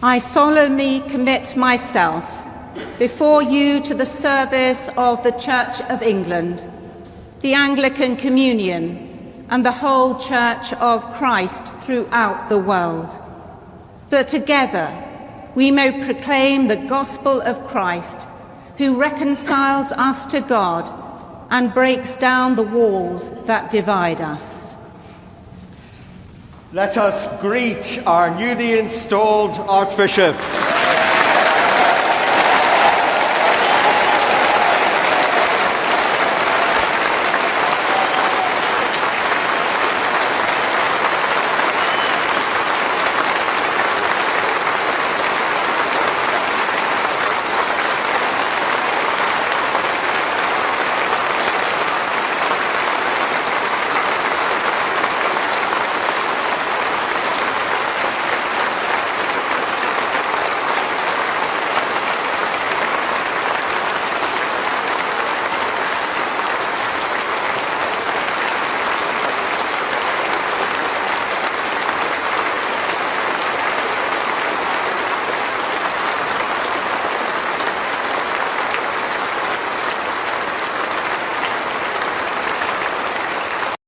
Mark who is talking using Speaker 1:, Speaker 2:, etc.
Speaker 1: I solemnly commit myself before you to the service of the Church of England, the Anglican Communion, and the whole Church of Christ throughout the world, that together we may proclaim the gospel of Christ, who reconciles us to God and breaks down the walls that divide us.
Speaker 2: Let us greet our newly installed Archbishop.